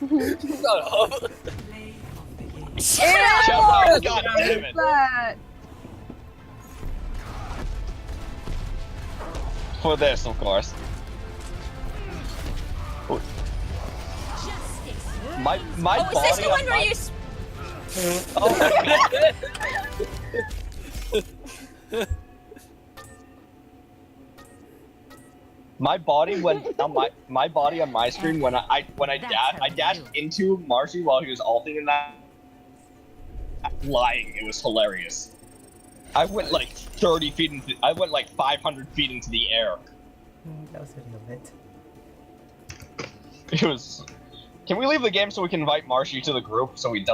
Shut up. Shut up! God What damn is it. that? For this, of course. My Oh, body is this the one on where my... you... My body went on my body on my screen when I dashed into Marshy while he was ulting in that lying. It was hilarious. I went like 30 feet into I went like 500 feet into the air. That was a little bit. It was. Can we leave the game so we can invite Marshy to the group so he doesn't